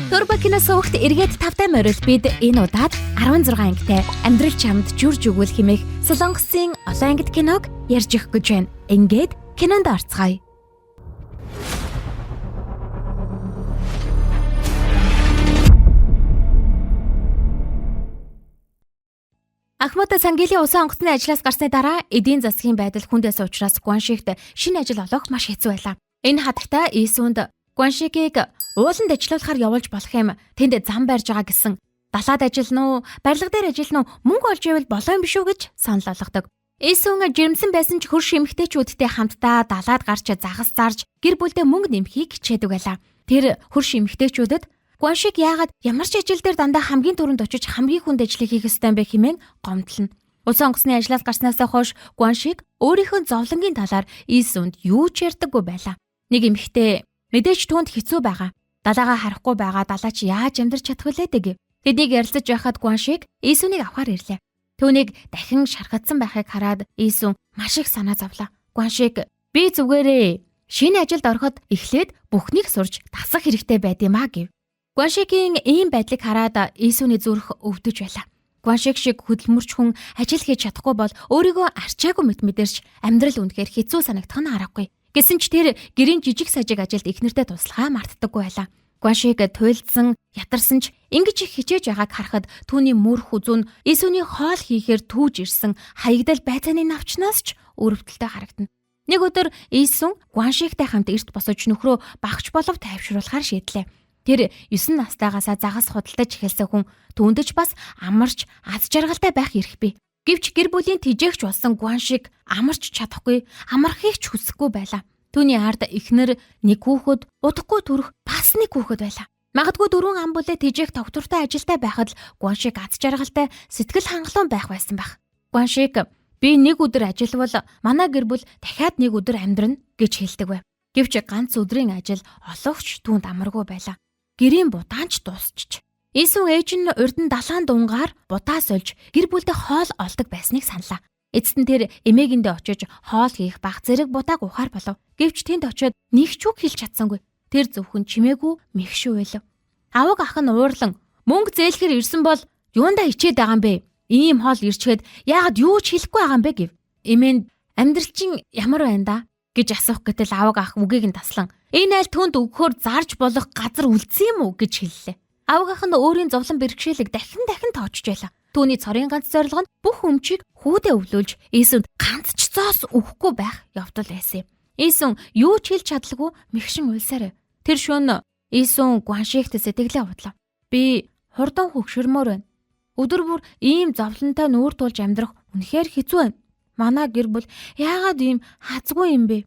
Турбакино сувагт эргээд тавтай морил бид энэ удаад 16 ангитай амьдрал чамд жүрж өгвөл хэмээх Солонгосын олон ангит киног ярьж өгөх гэж байна. Ингээд кинонд орцгоё. Ахмад Сангилийн усан онгоцны ажлаас гарсны дараа эдийн засгийн байдал хүндээс учраас Гуаншигт шинэ ажил олох маш хэцүү байлаа. Энэ хатагта Исүнд Гуаншигийг ууланд ажиллуулахаар явуулж болох юм. Тэнд зам барьж байгаа гэсэн. Далаад ажиллана уу, барилга дээр ажиллана уу, мөнгө олж ивэл болоо юм биш үү гэж санал болгодог. Исүн жирэмсэн байсан ч хөрш эмэгтэйчүүдтэй хамтдаа далаад гарч загас зарж гэр бүлдээ мөнгө нэмхийг хичээдэг байлаа. Тэр хөрш эмэгтэйчүүдэд Гуаншиг яагаад ямар ч ажил дээр дандаа хамгийн түрүүнд очиж хамгийн хүнд ажлыг хийх ёстой юм бэ хэмээн гомдлоно. Усан онгоцны ажлаас гарснаас хойш Гуаншиг өөрийнхөө зовлонгийн талаар Исүнд юу ч ярьдаггүй байлаа. Нэг эмэгтэй мэдээж түүнд хэцүү байгаа. Далаагаа харахгүй байгаа далаа чи яаж амьдрч чадах вүлээ гэв. Тэднийг ярилцаж байхад Гуаншиг Исүнийг авахар ирлээ. Түүнийг дахин шархагдсан байхыг хараад Исүн маш их санаа зовлоо. Гуаншиг би зүгээрээ шинэ ажилд ороход эхлээд бүхнийг сурж тасах хэрэгтэй байд юм а гэв. Гуаншигийн ийм байдлыг хараад Исүний зүрх өвдөж байлаа. Гуаншиг шиг хөдөлмөрч хүн ажил хийж чадахгүй бол өөрийгөө арчаагүй мэдэрч амьдрал үнэхээр хэцүү санагдах нь аргагүй. Гэсэн ч тэр гэрийн жижиг сажиг ажилд эхнэртэй туслахаа мартдаггүй байлаа. Гуаншиг туйлдсан, ятарсан ч ингэж их хичээж байгааг харахад түүний мөр хүзүүн Исүний хоол хийхээр түүж ирсэн хаягдал байцааны навчнаас ч өрөвдөлтэй харагдана. Нэг өдөр Исүн Гуаншигтай хамт эрт босож нөхрөө багч болов тайвшруулахаар шийдлээ. Тэр 9 настайгаасаа загас худалдаж эхэлсэн хүн түүндэж бас амарч аз жаргалтай байх эрх бий. Гэвч гэр бүлийн тэжээгч болсон Гуаншиг амарч чадахгүй, амархийг ч хүсэхгүй байлаа. Түүний ард эхнэр нэг хүүхэд, удахгүй төрөх бас нэг хүүхэд байлаа. Магадгүй 4 ам бүлээ тэжээх тогтвортой ажилтай байхад л Гуаншиг аз жаргалтай, сэтгэл хангалуун байх байсан байх. Гуаншиг би нэг өдөр ажиллавал манай гэр бүл дахиад нэг өдөр амьдрна гэж хэлдэг байв. Гэвч ганц өдрийн ажил оловч түүнд амаргүй байлаа. Гэрийн будаанч дуусчих. Исүн ээж нь урд нь далайн дунгаар будаа сольж гэр бүлдээ хоол олдог байсныг саналаа. Эцэст нь тэр эмээгэндээ очиж хоол хийх баг зэрэг будааг ухаар болов. Гэвч тэнд очиод нэг ч үг хэлж чадсангүй. Тэр зөвхөн чимээгүй мэгшүү байлав. Аваг ах нь уурлан мөнгө зээлэхэр ирсэн бол юундаа ичээд байгаа юм бэ? Ийм хоол ирчгээд яагаад юу ч хэлэхгүй байгаа юм бэ гэв. Эмээнд амьдрал чинь ямар байна да гэж асуух гэтэл аваг ах үгийг нь таслан энэ айл түнд өгөхөөр зарж болох газар үлдсэн юм уу гэж хэллээ. Аваг ах нь өөрийн зовлон бэрхшээлийг дахин тоочж байлаа. Түүний цорын ганц зорилго нь бүх өмчийг хүүдээ өвлүүлж Исүнд ганц ч зоос өгөхгүй байх явдал байсан юм. Исүн юу ч хэлж чадлагүй мэгшин уйлсаар. Тэр шөнө Исүн Гуаншигт сэтгэлээ худлаа. Би хурдан хөгшөрмөр байна. Өдөр бүр ийм зовлонтой нүүр тулж амьдрах үнэхээр хэцүү байна. Манай гэр бүл яагаад ийм хазгүй юм бэ?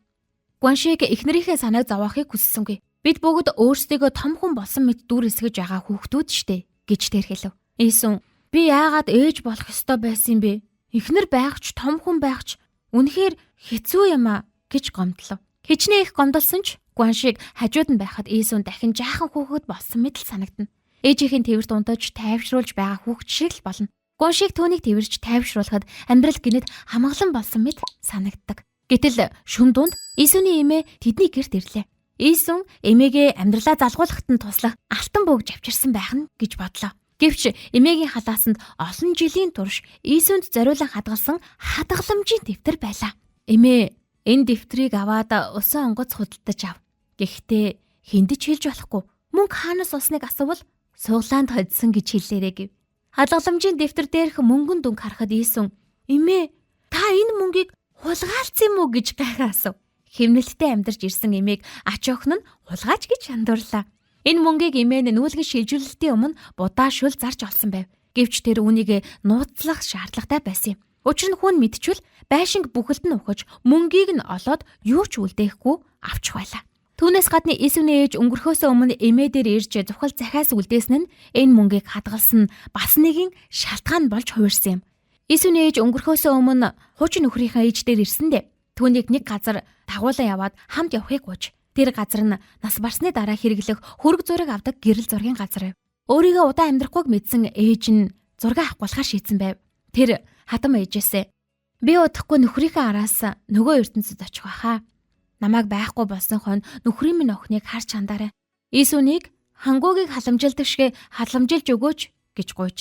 Гуаншиг эхнэрийнхээ санааг зовоохыг хүссэнгүй. Бид бүгд өөрсдийгөө том хүн болсон мэт дүр эсгэж байгаа хүүхдүүд штэ гэж тэр хэлв. Исүн би яагаад ээж болох ёстой байсан юм бэ? Эхнэр байх ч том хүн байх ч үнэхээр хэцүү юм а гэж гомдлоо. Хичнээн их гомдолсон ч Гуаншиг хажууд нь байхад Исүн дахин жаахан хүүхэд болсон мэт л санагдана. Ээжийнхэн тэрт унтаж тайвшруулж байгаа хүүхэд шиг л болно. Гуаншиг түүнийг тэрж тайвшруулахад амьдрал гинэд хамглан болсон мэт санагддаг. Гэтэл шүн дунд Исүний эмээ тэдний гэрт ирлээ. Исүн эмээгээ амьдралаа залгуулахад нь туслах алтан бөөг авчирсан байх нь гэж бодлоо. Гэвч эмээгийн халаасанд олон жилийн турш Исүнд зориулан хадгалсан хадгаламжийн дэвтэр байлаа. Эмээ энэ дэвтрийг аваад усан онгоц худалдаж ав. Гэхдээ хиндэж хэлж болохгүй. Мөнгө хаанаас олсныг асуувал суглаанд хоцсон гэж хэллээрэй гэв. Хадгаламжийн дэвтэр дээрх мөнгөн дүнг харахад Исүн эмээ та энэ мөнгийг хулгаалцсан юм уу гэж гайхаа асуув. Хэмнэлттэй амьдарч ирсэн эмээг ач охин нь хулгаач гэж шандуурлаа. Энэ мөнгийг эмээ нь нүүлгэн шилжүүлэлтийн өмнө будаа шүл зарж олсон байв. Гэвч тэр үүнийг нууцлах шаардлагатай байсан юм. Учир нь хүн мэдчвэл байшинг бүхэлд нь ухаж мөнгийг нь олоод юу ч үлдээхгүй авчих байлаа. Түүнээс гадна Исүний ээж өнгөрөхөөс өмнө эмээ дээр ирж зүхэл захиас үлдээсэн нь энэ мөнгийг хадгалсан бас нэгэн шалтгаан болж хувирсан юм. Исүний ээж өнгөрөхөөс өмнө хуучин нөхрийнхээ ээж дээр ирсэндээ түүнийг нэг газар дагуулan яваад хамт явахыг гуйж тэр газар нь нас барсны дараа хэрэглэх хөрөг зураг авдаг гэрэл зургийн газар байв. Өөрийгөө удаан амьдрахгүйг мэдсэн ээж нь зураг авах болохоор шийдсэн байв. Тэр хатам ээжээсээ би удахгүй нөхрийнхээ араас нөгөө ертөнцид очих байхаа. Намайг байхгүй болсон хойно нөхрийн минь охиныг харж хандаарай. Исүнийг хангуугийг халамжилдаг шиг халамжилж өгөөч гэж гуйж.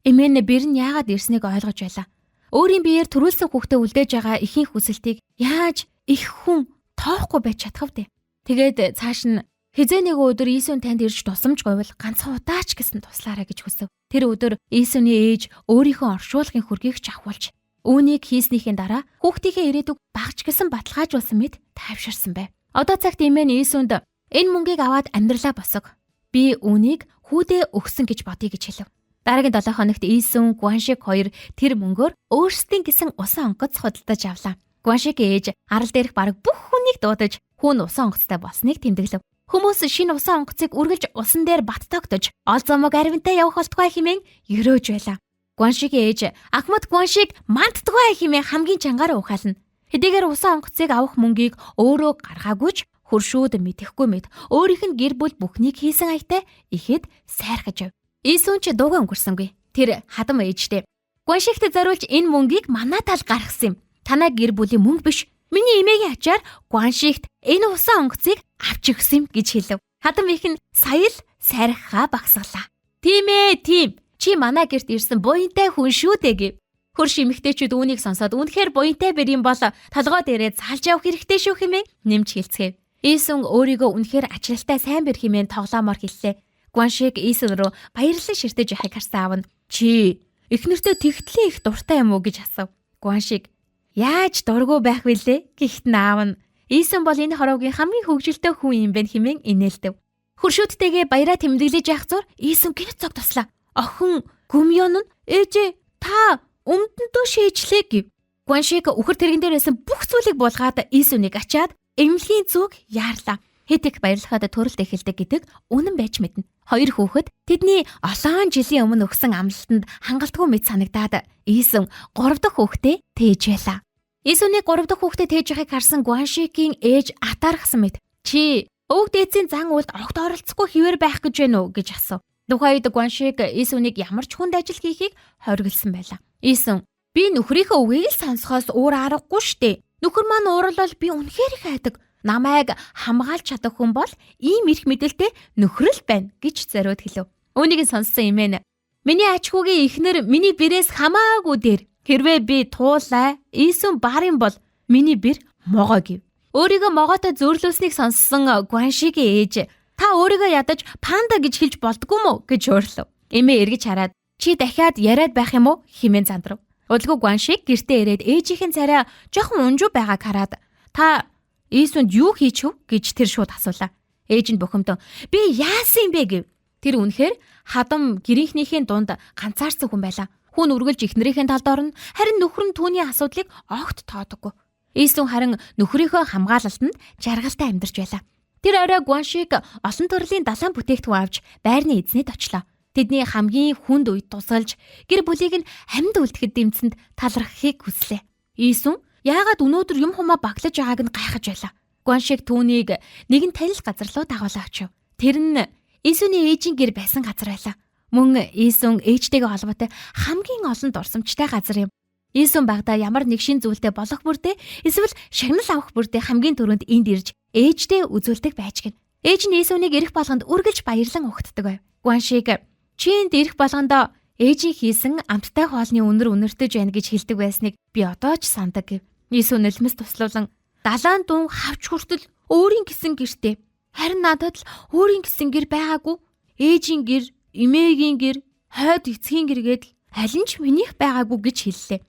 Эмээ нь бэр нь яагаад ирснийг ойлгож байлаа. Өөрийн биеэр төрүүлсэн хүүхдээ үлдээж байгаа эхийн хүсэлтийг яаж их хүн тоохгүй байж чадах вэ? Тэгээд цааш нь хизээ нэг өдөр Иесус танд ирж тусламж говьл ганцхан удаач гэсэн туслаарай гэж хүсв. Тэр өдөр Иесусны ээж өөрийнхөө оршуулгын хүргийг чавхуулж үүнийг хийснийхээ дараа хүүхдийнхээ ирээдүг багч гэсэн баталгаажуулсан мэт тайвширсан байв. Одоо цагт эмээ нь Иесунд энэ мөнгийг аваад амьдралаа босго. Би үүнийг хүүдээ өгсөн гэж бодъё гэж хэлв. Дараагийн 7 хоногт Иесус Гуаншиг хоёр тэр мөнгөөр өөрсдийн гэсэн усан онгоц худалдаж авлаа. Гуаншигийн ээж арал дээрх бараг бүх хүнийг дуудаж хүүн усан онгоцтой болсныг тэмдэглэв. Хүмүүс шинэ усан онгоцыг үргэлж усан дээр бат тогтож ол зомог аривантай явах болтугай хэмээн ерөөж байлаа. Гуаншигийн ээж Ахмад Гуаншиг мандтугай хэмээн хамгийн чангаар ухаална. Хэдийгээр усан онгоцыг авах мөнгийг өөрөө гаргаагүйч хөршүүд мэдэхгүй мэд өөрийнх нь гэр бүл бүхнийг хийсэн аятай ихэд сайрхаж байв. Иесус ч дуугаа өнгөрсөнгүй. Тэр хадам ээжтэй Гуаншигт зориулж энэ мөнгийг манай тал гаргасан юм. Танай гэр бүлийн мөнгө биш. Миний эмээгийн ачаар Гуаншигт энэ усан онгоцыг авч өгсөн юм гэж хэлв. Хадам их нь сая л сайрхаа багсгалаа. Тийм ээ, тийм. Чи манай гэрт ирсэн буянтай хүн шүү дээ гэв. Хөрш эмэгтэйчүүд үүнийг сонсоод үнэхээр буянтай бэр юм бол толгой дээрээ залж явах хэрэгтэй шүү хэмээн нэмж хэлцгээв. Иесус өөрийгөө үнэхээр ачлалтай сайн бэр хэмээн тоглоомоор хэллээ. Гуаншиг Иесус руу баярлан ширтэж яхахыг харсан аав нь чи эхнэртээ тэгтлээ их дуртай юм уу гэж асуув. Гуаншиг яаж дургу байх вүлээ гэхт наав нь Иесус бол энэ хороогийн хамгийн хөвгөлтэй хүн юм байна хэмээн инээлдэв. Хөршүүдтэйгээ баяраа тэмдэглэж явах зур Иесус гинт цог туслаа. Охин Гүмён нь ээжээ та өмдөндөө шийджлээ гэв. Гуаншиг үхэр тэрэгэн дээрээсэн бүх зүйлийг буулгаад Иесусыг ачаад эмнэлгийн зүг яарлаа. Хэд их баярлахад төрөлт эхэлдэг гэдэг үнэн байж мэднэ. Хоёр хүүхэд тэдний олон жилийн өмнө өгсөн амлалтанд хангалтгүй мэт санагдаад Иесус 3 дахь хүүхдээ тээж байлаа. Иесусны 3 дахь хүүхдээ тээж байхыг харсан Гуаншигийн ээж атаархсан мэт чи өвөг дээдсийн зан үйлд огт оролцохгүй хэвээр байх гэж байна уу гэж асуув. Тухайд Гуаншиг Иесусыг ямар ч хүнд ажил хийхийг хориглосон байлаа. Иесус би нөхрийнхөө үгийг л сонсохоос өөр аргагүй штэ. Нөхөр маань уурлал би үнэхээр их айдаг. Намайг хамгаалж чадах хүн бол ийм эрх мэдэлтэй нөхрөл байна гэж зориуд хэлв. Үүнийг сонссон эмээ нь миний ач хүүгийн эхнэр миний бэрээс хамаагүй дээр хэрвээ би туулаа Иесус барын бол миний бэр могоо гэв. Өөрийгөө могоотой зөөрлөөснийг сонссон Гуаншигийн ээж та өөрийгөө ядаж панда гэж хэлж болдгоо мó гэж уурлав. Эмээ эргэж хараад чи дахиад яриад байх юм уу хэмээн зандрав. Удалгүй Гуаншиг гэртээ ирээд ээжийнхэн царай жоохон унжуу байгааг хараад та Иесусд юу хийчихв гэж тэр шууд асуулаа. Ээж нь бухимдон би яасан юм бэ гэв. Тэр үнэхээр хадам гэрийнхнийхээ дунд ганцаарсан хүн байлаа. Хүн үргэлж эхнэрийнхээ талд орно, харин нөхөр нь түүний асуудлыг огт тоодоггүй. Иесус харин нөхрийнхөө хамгаалалтанд жаргалтай амьдарч байлаа. Тэр орой Гуаншиг олон төрлийн далайн бүтээгдэхүүн авч байрны эзнэд очлоо. Тэдний хамгийн хүнд үед тусалж гэр бүлийг нь амьд үлдэхэд дэмцэнд талархахыг хүслээ. Иесус яагаад өнөөдөр юм хумаа баглаж байгааг нь гайхаж байлаа. Гуаншиг түүнийг нэгэн танил газар руу дагуулж авчив. Тэр нь Иесусны ээжийн гэр байсан газар байлаа. Мөн Иесус ээжтэйгээ холбоотой хамгийн олон дурсамжтай газар юм. Иесус багада ямар нэг шин зүйлтэй болох бүрдээ эсвэл шагнал авах бүрдээ хамгийн түрүүнд энд ирж ээжтэй үзүүлдэг байж гин. Ээж нь Иесусыг эрэх болгонд үргэлж баярлан угтдаг байв. Гуаншиг чи энд ирэх болгондоо ээжийн хийсэн амттай хоолны үнэр үнэртэж байна гэж хэлдэг байсныг би одоо ч сандаг гэв. Иесус нөлмөс туслуулан далайн дун хавч хүртэл өөрийн гэсэн гэртээ. Харин надад л өөрийн гэсэн гэр байгаагүй. Ээжийн гэр, эмээгийн гэр, хойд эцгийн гэр гэдэл аль нь ч минийх байгаагүй гэж хэллээ.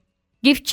Гэвч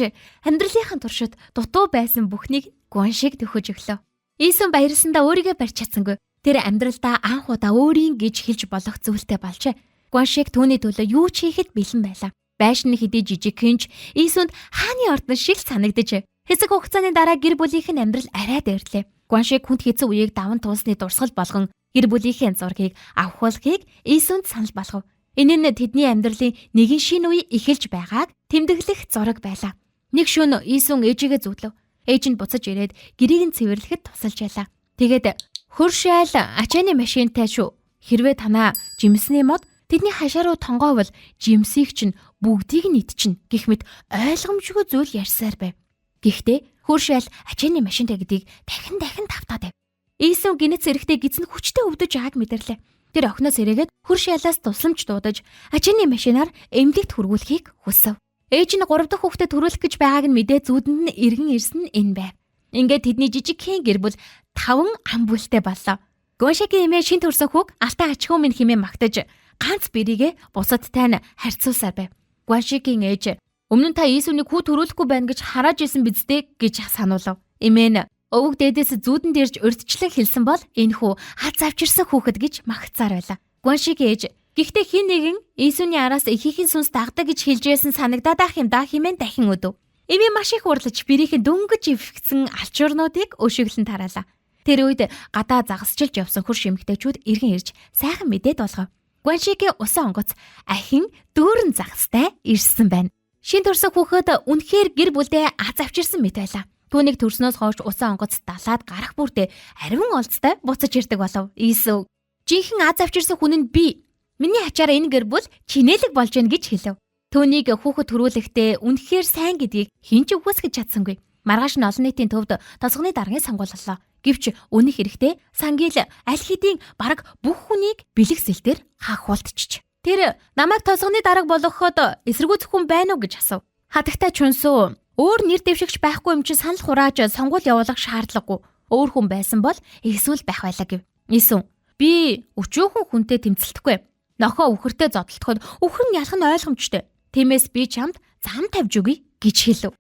амьдралынхаа туршид дутуу байсан бүхнийг Гуаншиг төхөж өглөө. Иесус баярлсандаа өөрийгөө барьж чадсангүй. Тэр амьдралдаа анх удаа өөрийн гэж хэлж болох зүйлтэй болжээ. Гуаншиг түүний төлөө юу ч хийхэд бэлэн байлаа. Байшин хэдий жижигхэнч Иесусд хааны ордон шиг санагдаж. Хэсэг хугацааны дараа гэр бүлийнх нь амьдрал арай дээрлээ. Гуаншиг хүнд хэцүү үеийг даван туусны дурсгал болгон гэр бүлийнхээ зургийг авахуулахыг Иесусд санал болгов. Энэ нь тэдний амьдралын нэгэн шинэ үе эхэлж байгааг тэмдэглэх зураг байлаа. Нэг шөнө Иесус ээжигээ зүтлв. Ээж нь буцаж ирээд гэрийг нь цэвэрлэхэд тусалж байлаа. Тэгээд хөршөөл ачааны машинтай шүү. Хэрвээ танаа жимсний мод тэдний хашаа руу тонгоовол жимсийг чинь бүгдийг нь идчихнэ гэх мэт ойлгомжгүй зүйл ярьсаар байв. Гэхдээ хөршөөл ачааны машинтай гэдгийг дахин тавтаад байв. Иесус гинэц эрэхтэй гизэн хүчтэй өвдөж байгааг мэдэрлээ. Тэр охиноос эргээд хөрш ялаас тусламж дуудаж ачааны машинаар эмнэлэгт хүргүүлэхийг хүсв. Ээж нь 3 дахь хүүхдэд төрүүлэх гэж байгааг нь мэдээ зүудэнд нь эргэн ирсэн нь энэ байв. Ингээд тэдний жижигхэн гэр бүл 5 ам бүлтэй боллоо. Гоншигийн эмээ шин төрсөн хүүг алтан аж ахуй минь хэмээн магтаж ганц бэрийгэ бусадтай нь харьцуулсаар байв. Гоншигийн ээж өмнө нь та Иесүнийг хүү төрүүлэхгүй байна гэж харааж исэн биз дээ гэж сануулав. Эмээ нь өвөг дээдээс зүудэнд ирж урьдчилан хэлсэн бол энэ хүү хад завчирсан хүүхэд гэж магтсаар байлаа. Гоншигийн ээж гэхдээ хин нэгэн Иесүний араас ихийнхэн сүнс дагдаг гэж хэлж байсан санагдаад ах юм да хэмээн дахин өдөв. Эмээ маш их урлаж бэрийнхэн дөнгөж ивгцэн алчуурнуудыг өшөглөн тараалаа. Тэр үед гадаа загасчилж явсан хөрш эмэгтэйчүүд иргэн ирж сайхан мэдээд болгов. Гоншигийн усан онгоц ахин дүүрэн загастай ирсэн байна. Шин төрсөн хүүхэд үнэхээр гэр бүлдээ аз авчирсан мэт байлаа. Түүнийг төрснөөс хойш усан онгоц далаад гарах бүртээ ариун олцтой буцаж ирдэг болов. Иесүү жинхэнэ аз авчирсан хүн нь би. Миний ачаараа энэ гэр бүл чинэлэг болж гэнэ гэж хэлв. Түүнийг хүүхэд төрүүлэхдээ үнэхээр сайн гэдгийг хэн ч үгүйсгэж чадсангүй. Маргааш нь олон нийтийн төвд тосгоны даргын сонгууллаа. Гэвч үнэх хэрэгтэй Сангил аль хэдийн бараг бүх хүнийг бэлэгсэлтээр хаахуултчих. Тэр намайг тосгоны дарга болгоход эсэргүүцэх хүн байна уу гэж асуув. Хатагтай чүнсүү өөр нэр дэвшигч байхгүй юм чи санал хурааж сонгуул явуулах шаардлагагүй. Өөр хүн байсан бол эсвэл байх байлаа гэв. Иесүн би өчөөхөн хүнтэй тэмцэлтэхгүй. Нохоо үхэртэй зодтолтоход үхэр нь ялах нь ойлгомжтой. Тиймээс би чамд зам тавьж өгье гэж хэлв.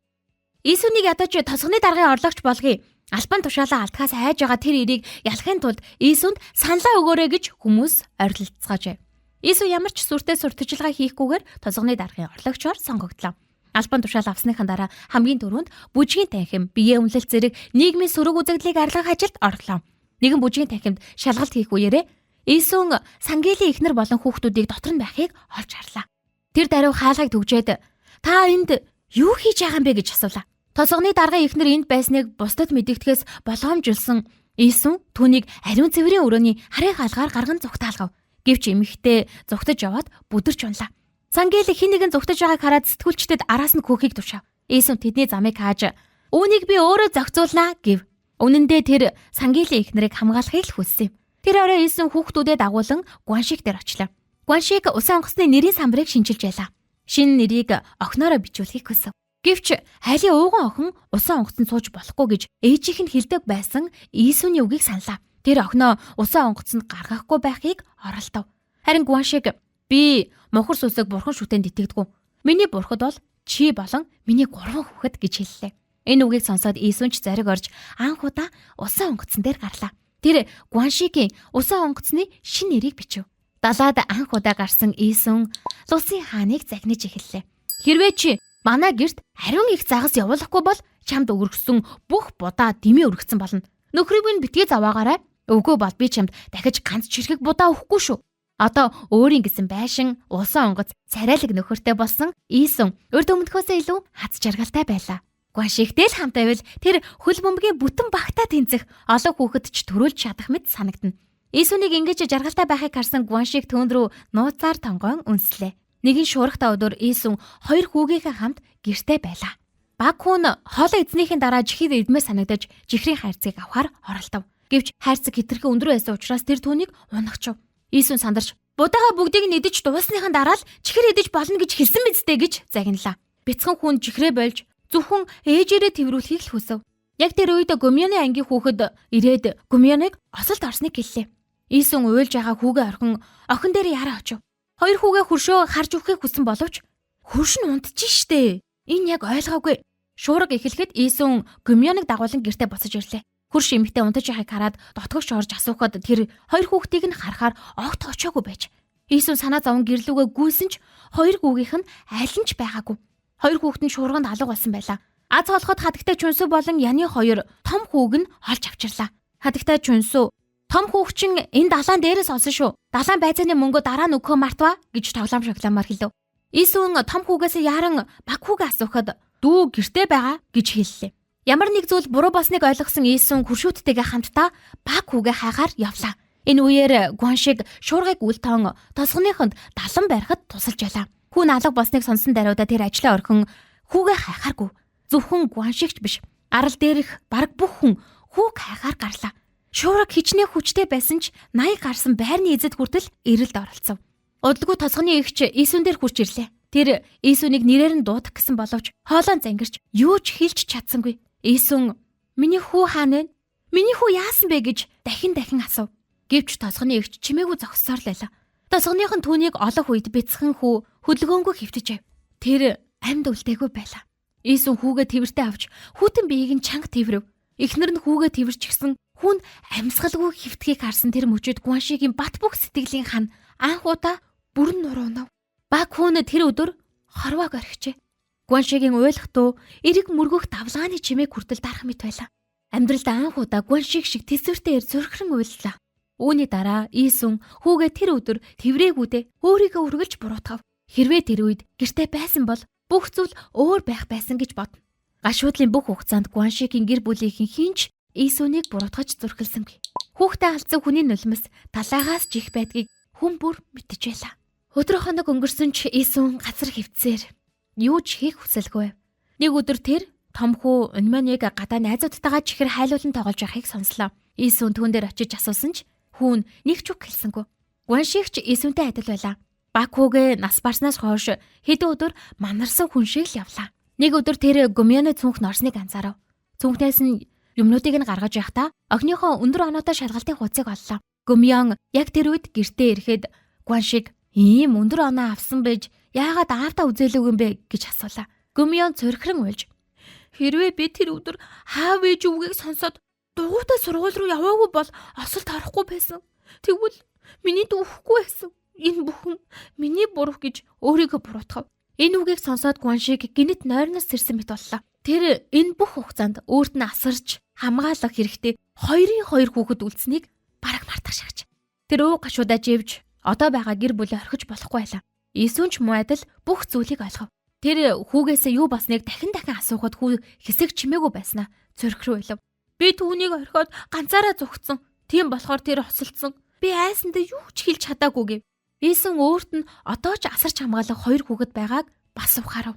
Иесүнийг ядаж тосгоны даргын орлогч болгоё. Албан тушаалаа алдхаас айж байгаа тэр ирийг ялахын тулд Иесүнд саналаа өгөөрэй гэж хүмүүс орилцгаажээ. Иесү ямар ч сүртэй сурталчилгаа хийхгүйгээр тосгоны даргын орлогчоор сонгогдлоо. Албан тушаал авсныхан дараа хамгийн түрүүнд бүжгийн танхим, биеэ үнэлэлт зэрэг нийгмийн сөрөг үзэгдлийг арилгах ажилд орлоо. Нэгэн бүжгийн танхимд шалгалт хийх үеэрээ Иесүн Сангилийн эхнэр болон хүүхдүүдийг дотор нь байхыг олж харлаа. Тэр даруй хаалгыг төгжээд та энд юу хийж байгаа юм бэ гэж асуулаа. Тосгоны даргын эхнэр энд байсныг бусдад мэдэгдэхээс болгоомжулсан Иесүн түүнийг ариун цэврийн өрөөний харийн хаалгаар гарган зүгтаалгав. Гэвч эмэгтэй зүгтаж яваад бүдэрч унлаа. Сангил хин нэгэн зүгтаж байгааг хараад сэтгүүлчдэд араас нь хүүхийг тушаав. Иесүн тэдний замыг хааж "Үүнийг би өөрөө зохицуулнаа" гэв. Үнэн дээр тэр Сангилийн эхнэрийг хамгаалахыг л хүссэн юм. Тэр орой Иесүн хүүхдүүдэд дагуулan Гуаншиг дээр очлоо. Гуаншиг усан онгоцны нэрийн самбарыг шинжилж байлаа. Шинэ нэрийг охиноороо бичүүлэхийг хүсв. Гэвч хайлын ууган охин усан онгоцонд сууж болохгүй гэж ээжийнх нь хэлдэг байсан Иесүний үгийг саналаа. Тэр охиноо усан онгоцонд гаргахгүй байхыг оролдов. Харин Гуаншиг би мохор сүсэг бурхан шүтэнд итгэдэггүй. Миний бурхад бол чи болон миний 3 хүүхэд гэж хэллээ. Энэ үгийг сонсоод Иесүн ч зариг орж анх удаа усан онгоцон дээр гарлаа. Тэр Гуаншигийн усан онгоцны шинэ нэрийг бичив. Далаад анх удаа гарсан Иесүн Лусын хааныг загнаж эхэллээ. Хэрвээ чи манай гэрт ариун их загас явуулахгүй бол чамд өргөсөн бүх будаа дэмий өргөцсөн болно. Нөхрийг минь битгий заваагаарай. Үгүй бол би чамд дахиж ганц чирхэг будаа өгөхгүй шүү. Одоо өөрийн гэсэн байшин усан онгоц царайлаг нөхөртэй болсон Иесүн урд өмнөхөөсөө илүү хац жаргалтай байлаа. Гуаншигтэй л хамт байвал тэр хөл бөмбөгийн бүтэн багтаа тэнцэх олон хүүхэд ч төрүүлж чадах мэт санагдана. Иесүнийг ингэж жаргалтай байхыг харсан Гуаншиг түүнд рүү нууцаар тонгоон үнслээ. Нэгэн шуурхтай өдөр Иесүн 2 хүүгийнхээ хамт гэртээ байлаа. Баг хүн хоолоо эзнийхээ дараа жихид идмээ санагдаж жихрийн хайрцгийг авахар оролдов. Гэвч хайрцаг хэтэрхий өндөр байсан учраас тэр түүнийг унагчив. Иесүн сандарч "Будаага бүгдийг нь идэж дуусныхан дараа л чихэр идэж болно гэж хэлсэн биз дээ" гэж загналаа. Бяцхан хүн чихрээ болж зөвхөн ээжээрээ тэрвэрлэхийг л хүсв. Яг тэр үед Гумьяны ангийн хүүхэд ирээд Гумьяныг осолд орсныг хэллээ. Иесүн уйлж байгаа хүүгээ орхин охин дээр яраа очив. 2 хүүгээ хөршөө харж өгөхийг хүссэн боловч хөрш нь унтчих штэ. Энэ яг ойлгоогүй. Шуурга эхлэхэд Иесүн Гумьяныг дагуулan гэртээ буцаж ирлээ. Хөрш эмэгтэй унтаж байгааг хараад дотгош орж асуухад тэр 2 хүүхдийг нь харахаар огт очоогүй байж. Иесүн санаа зовн гэрлүүгээ гүйсэн ч 2 хүүгийнх нь аль нь ч байгаагүй. 2 хүүхэд нь шуурганд алга болсон байлаа. Аз холоход хатагтай чүнсүү болон Яны 2 том хүүг нь олж авчирлаа. Хатагтай чүнсүү том хүүгчин энэ далаан дээрээс олсон шүү. Далаан байцааны мөнгөө дараа нь өгөхөө мартваа гэж тоглоом шоглоомаар хэлв. Иесүн том хүүгээс яран баг хүүгээ асуухад дүү гэртээ байгаа гэж хэллээ. Ямар нэг зүйл буруу болсныг ойлгосон Иесүн хуршүүттэйгээ хамтдаа баг хүүгээ хайгаар явлаа. Энэ үеэр Гуаншиг шуургыг үл тоон тосгоныхонд далан барихад тусалж байлаа. Хүн алга болсныг сонсон даруйда тэр ажлаа орхин хүүгээ хайхааргүй. Зөвхөн Гуаншигч биш. Арал дээрх бараг бүх хүн хүүг хайхаар гарлаа. Шуурга хичнээн хүчтэй байсан ч 80 гарсан байрны эзэд хүртэл эрэлд оролцов. Удалгүй тосгоны эгч Иесүн дээр хурж ирлээ. Тэр Иесүнийг нэрээр нь дуудах гэсэн боловч хоолоо зангирч юу ч хэлж чадсангүй. Иесүн "Миний хүү хаана вэ? Миний хүү яасан бэ?" гэж дахин асуув. Гэвч тосгоны эгч чимээгүй зогссоор л байлаа. Тосгоных нь түүнийг олох үед бяцхан хүү хөдөлгөөнгүй хэвтэж байв. Тэр амьд үлдээгүй байлаа. Иесүн хүүгээ тэрвэртээ авч хүүтэн биеийг нь чанга тэрв. Эхнэр нь хүүгээ тэрвэрчихсэн хүнд амьсгалгүй хэвтгийг харсан тэр мөчөд Гуаншигийн бат бөх сэтгэлийн хан анх удаа бүрэн нуруу унав. Баг хүүн тэр өдөр хорвоог орхижээ. Гуаншигийн уйлах дуу эрэг мөргөх давлгааны чимээг хүртэл дарах мэт байлаа. Амьдралд анх удаа Гуаншиг шиг тэсвэртэй зөрхрөн уйллаа. Үүний дараа Иесүн хүүгээ тэр өдөр тэврээгүүдээ өөрийгөө үргэлж буруутгав. Хэрвээ тэр үед гэртээ байсан бол бүх зүйл өөр байх байсан гэж бодно. Гашуудлын бүх хугацаанд Гуаншигийн гэр бүлийнхэн хинч Иесүнийг буруутгаж зүрхэлсэнгүй. Хүүхдээ алдсан хүний нулимс талаагаас ч их байдгийг хүн бүр мэдэж байлаа. Өдөр хоног өнгөрсөн ч Иесүн газар хөвцсээр юу ч хийх хүсэлгүй. Нэг өдөр тэр том хүү Өнманыг гадаа найзуудтайгаа чихэр хайлуулан тоглож байхыг сонслоо. Иесүн түүн дээр очиж асуусан ч хүүн нэг ч үг хэлсэнгүй. Гуаншигч Иесүнтэй адил байлаа. Баг хүүгээ нас барснаас хойш хэдэн өдөр манарсан хүн шиг л явлаа. Нэг өдөр тэр Гумьяны цүнх норсныг анзаарав. Цүнхнээс нь юмнуудыг нь гаргаж байхдаа огнёхоо өндөр оноотой шалгалтын хуудсыг оллоо. Гумьян яг тэр үед гэртээ ирэхэд Гуаншиг ийм өндөр оноо авсан байж яагаад аавдаа үзээлгүй юм бэ гэж асуулаа. Гумьян цөрхрөн уйлж "Хэрвээ би тэр өдөр хаав ээж үгийг сонсоод дугуйтай сургууль руу яваагүй бол осолд орохгүй байсан. Тэгвэл миний дүүхгүй байсан. Энэ бүхэн миний буруу" гэж өөрийгөө буруутгав. Энэ үгийг сонсоод Гуаншиг гинэт нойрноос сэрсэн мэт боллоо. Тэр энэ бүх хугацаанд өөрт нь асарч хамгаалах хэрэгтэй 2-2 хүүхэд үлдсэнийг бараг мартах шагч. Тэр ууг гашуудаа живж одоо байгаа гэр бүлээ орхиж болохгүй байлаа. Иесүн ч муу адил бүх зүйлийг ойлгов. Тэр хүүгээсээ юу болсныг дахин асуухад хүү хэсэг чимээгүй байснаа зөрхрөө ойлов. "Би түүнийг орхиод ганцаараа зүгтсэн. Тийм болохоор тэр хосолдсон. Би айсандаа юу ч хэлж чадаагүй" гэв. Иесүн өөрт нь одоо ч асарч хамгаалах 2 хүүхэд байгааг бас ухаарав.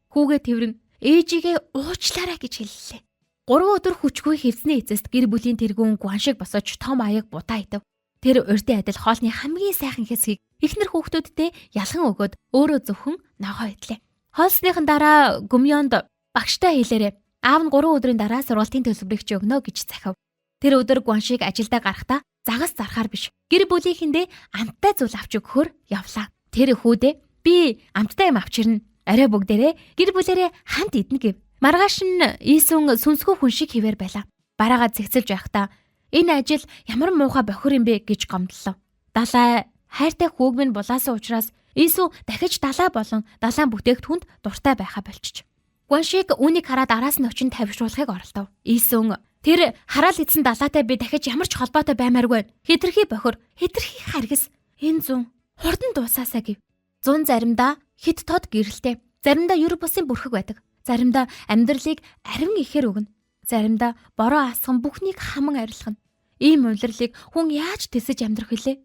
Хүүгээ тэрвэн ээжигээ уучлаарай гэж хэллээ. 3 өдөр хүчгүй хэвсний эцэст гэр бүлийн тэргүүн Гуаншиг босож том аяг будаа идэв. Тэр урьдын адил хоолны хамгийн сайхан хэсгийг эхнэр хүүхдүүдтэй ялхан өгөөд өөрөө зөвхөн ногоо идлээ. Хоолсныхан дараа Гумьянд багштай хэлээрээ аав нь 3 өдрийн дараа сургалтын төлбөрийг ч өгнө гэж захив. Тэр өдөр Гуаншиг ажилдаа гарахдаа загас зархаар биш гэр бүлийнхэндээ амттай зүйл авч өгөхөөр явлаа. Тэр хүүдээ "Би амттай юм авчирна. Орой бүгдээрээ гэр бүлээрээ хамт идэнэ" гэв. Маргааш нь Иесүн сүнсгүй хүн шиг хിവэр байлаа. Бараагаа зэгцэлж байхдаа "Энэ ажил ямар муухай бохир юм бэ" гэж гомдлоо. Далай хайртай хүүг минь булаасан учраас Иесүн дахиж далай болон далайн бүтээгдэхүүнд дуртай байхаа болчих. Гуаншиг үүнийг хараад араас нь очин тавьшруулахыг оролдов. Иесүн "Тэр хараал идсэн далайтай би дахиж ямар ч холбоотой баймааргүй. Хитрхи бохир, хитрхи харгас. Энэ зүүн хурдан дуусаасаа" гэв. Зун заримдаа хит тод гэрэлтэй, заримдаа юр бусын бүрхэг байдаг. Заримдаа амьдралыг арвин ихээр өгнө. Заримдаа бороо асган бүхнийг хаман арилгана. Ийм улирлыг хүн яаж тэсэж амьдрах вүлээ?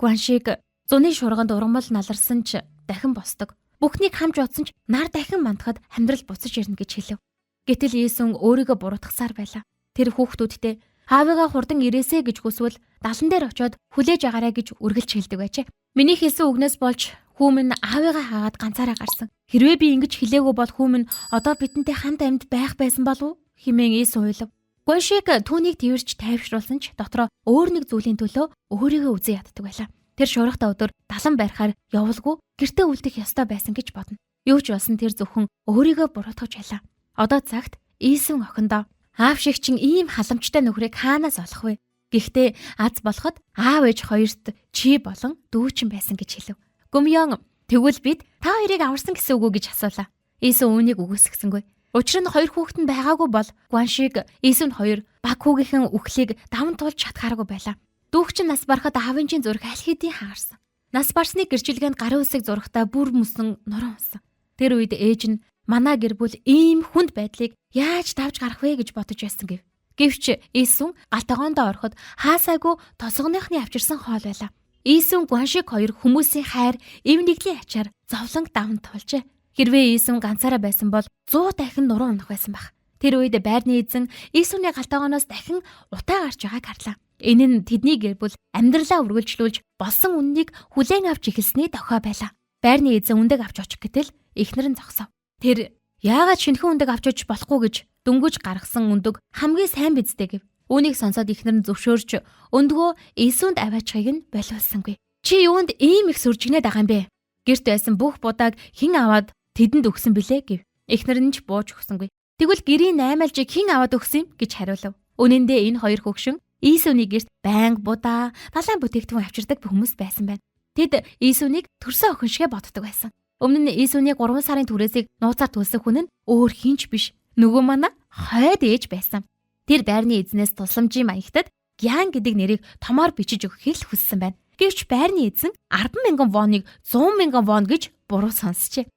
Гуаншиг зуны шурганд ургамал наларсан ч дахин босдог. Бүхнийг хамж утсан ч нар дахин мандахад амьдрал буцаж ирнэ гэж хэлв. Гэтэл Иесүн өөрийгөө буруутгасаар байлаа. Тэр хүүхдүүдтэй "Аавыгаа хурдан ирээсэ" гэж хүсвэл далан дээр очиод хүлээж агаарай гэж үргэлж хэлдэг байжээ. Миний хэлсэн үгнээс болж хүү минь аавыгаа хаагаад ганцаараа гарсан. Хэрвээ би ингэж хэлээгүй бол хүү минь одоо бидэнтэй хамт амьд байх байсан болов хэмээн Иесүн уйлав. Гуаншиг түүнийг тэрч тайвшруулсан ч дотроо өөр нэг зүйлийн төлөө өөрийгөө үзэн яддаг байлаа. Тэр шуурхтай өдөр далан барихаар явуулгүй гэртээ үлдэх ёстой байсан гэж бодно. Юу ч болсон тэр зөвхөн өөрийгөө буруутгаж байлаа. Одоо цагт Иесүн охиндоо "Аав шиг чин ийм халамжтай нөхрийг хаанаас олох вэ? Гэхдээ аз болоход аав ээж хоёрт чи болон дүүчин байсан" гэж хэлв. Гумьян "Тэгвэл бид та хоёрыг аварсан гэсэн үг үү" гэж асуулаа. Иесүн үүнийг үгүйсгэсэнгүй. Учир нь 2 хүүхэд нь байгаагүй бол Гуаншиг Иесүн 2 баг хүүгийнхэн үхлийг даван туулж чадхааргүй байлаа. Дүүгч нас барахад аавын чинь зүрх аль хэдийн хаарсан. Нас барсны гэрчлэгэнд гарын үсэг зурхтаа бүр мөсөн нуруу унсан. Тэр үед ээж нь "Манай гэр бүл ийм хүнд байдлыг яаж давж гарах вэ" гэж бодож байсан гэв. Гэвч Иесүн галтгоондоо ороход хаасаагүй тосгоныхны авчирсан хоол байлаа. Иесүн Гуаншиг 2 хүмүүсийн хайр эв нэглийн ачаар зовлонг даван туулжээ. Хэрвээ Иесүн ганцаараа байсан бол 100 дахин нуруу унах байсан байх. Тэр үед байрны эзэн Иесүний галтгооноос дахин утаа гарч байгааг харлаа. Энэ нь тэдний гэр бүл амьдралаа үргэлжлүүлж болсон үннийг хүлээн авч эхэлсний дохой байлаа. Байрны эзэн үндэг авч очих гэтэл эхнэр нь зогсов. Тэр яагаад шинэхэн үндэг авч иж болохгүй гэж дөнгөж гаргасан үндэг хамгийн сайн бидтэй гэв. Үүнийг сонсоод эхнэр нь зөвшөөрч өндгөө Иесунд аваачихыг нь болиулсангүй. Чи юунд ийм их сүржигнээд байгаа юм бэ? Гэрт байсан бүх будааг хэн аваад тэдэнд өгсөн бilé гэв. Эхнэр нь ч бууж өгсөнгүй. Тэгвэл гэрийн 8 хэн аваад өгсөн юм гэж хариулав. Үнэн дээр энэ хоёр хөгшин Иесуний гэрт байнга будаа, далайн бүтээгдэхүүн авчирдаг хүмүүс байсан байна. Тэд Иесунийг төрсөн охин шигэ боддог байсан. Өмнө нь Иесуний 3 сарын түрээсийг нууцаар төлсөн хүн нь өөр хинч биш. Нөгөө манай хойд ээж байсан. Тэр байрны эзнээс тусламжийн маягтад Гян гэдэг нэрийг томоор бичиж өгөхийг л хүссэн байна. Гэвч байрны эзэн 10,000 воныг 100,000 вон гэж буруу сонсчээ.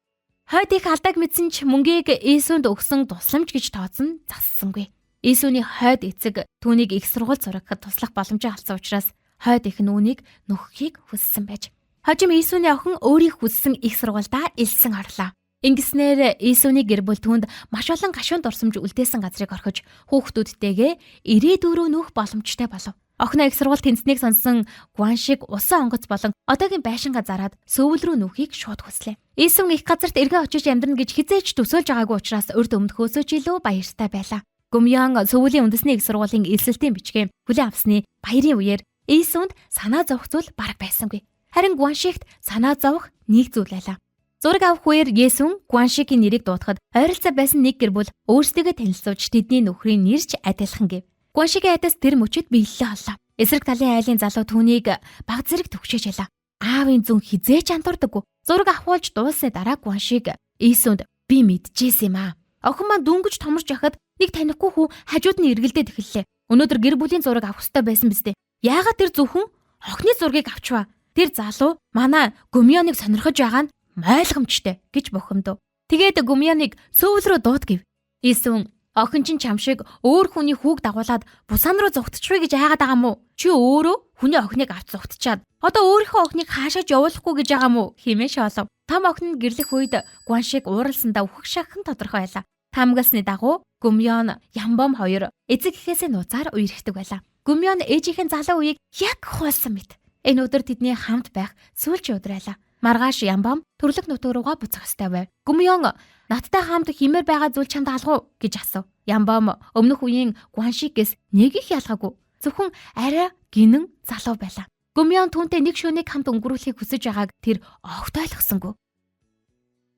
Хойд их алдааг мэдсэн ч мөнгийг Иесунд өгсөн тусламж гэж тооцсон зассангүй. Иесуний хойд эцэг түүнийг их сургууль сургахад туслах боломжоо олсон учраас хойд их нь үүнийг нөхөхийг хүссэн байж. Хожим Иесуний охин өөрийг хүссэн их сургуульдаа элсэн орлоо. Ингэснээр Иесуний гэр бүл түүнд маш олон гашуун дурсамж үлдээсэн газрыг орхиж хүүхдүүдтэйгээ ирээдүрөө нөх боломжтой болов. Охиноо их сургууль тэнцнийг сонсон Гуан шиг усан онгоц болон одоогийн байшингаа зараад сөүл рүү нүхийг шууд хүслээ. Иесун их газарт эргэн очиж амьдрна гэж хизээч төсөөлж байгаагүй учраас урд өмнөхөөсөө ч илүү баяртай байлаа. Гумьян сөвөлийн үндэсний их сургуулийн элсэлтийн бичгээ хүлээн авсны баярын үеэр Иесунд санаа зовх зүйл бараг байсангүй. Харин Гуан шигт санаа зовх нэг зүйл байлаа. Зураг авах үеэр Иесун Гуан шигийн нэрийг дуудахад ойролцоо байсан нэг гэр бүл өөрсдөө танилцуулж тэдний нөхрийн нэрч адилхан гэв. Гуан шигийн айдас тэр мөчөд биелэлээ оллоо. Эсрэг талын айлын залуу түүнийг баг зэрэг төгшөөж ялаа. Аавын зүн хизээч андуурдаггүй. Зураг авахулж дуулсны дараа Гуан шиг Иесунд би мэдчихсэн юм аа. Охин маань дүнгэж томорч яхад нэг танихгүй хүү хажууд нь эргэлдээд эхэллээ. Өнөөдөр гэр бүлийн зураг авах хэрэгтэй байсан биз дээ. Яагаад тэр зөвхөн охины зургийг авчваа? Тэр залуу манай Гумьяныг сонирхож байгаа нь ойлгомжтой гэж бохомдов. Тэгээд Гумьяныг сөүл рүү дууд гэв. Иесун охин чинь чам шиг өөр хүний хүүг дагуулад бусан руу зүгтчихвэ гэж айгаад байгаа мó? Чи өөрөө хүний охиныг авч зүгтчаад одоо өөрийнхөө охиныг хаашаач явуулахгүй гэж байгаа мó? Химээш олов. Том охин нь гэрлэх үед Гуан шиг ууралсандаа үхэх шаххан тодорхой байлаа. Тамгалсны дагуу Гумьян Ямбом хоёр эцэг эхээсээ нууцаар үерхдэг байлаа. Гумьян ээжийнхэн залуу үеийг яг хуулсан мэт. Энэ өдөр тэдний хамт байх сүүлчийн өдөр байлаа. Маргааш Ямбом төрлөх нутаг руугаа буцах ёстой байв. Гумьян надтай хамт химээр байгаа зүйл чамд алгав гэж асуув. Ямбом өмнөх үеийн Гуан шигээс нэг их ялгаагүй. Зөвхөн арай гинэн залуу байлаа. Гумьян түүнтэй нэг шөнөийг хамт өнгөрүүлэхийг хүсэж байгааг тэр огт ойлгосонгүй.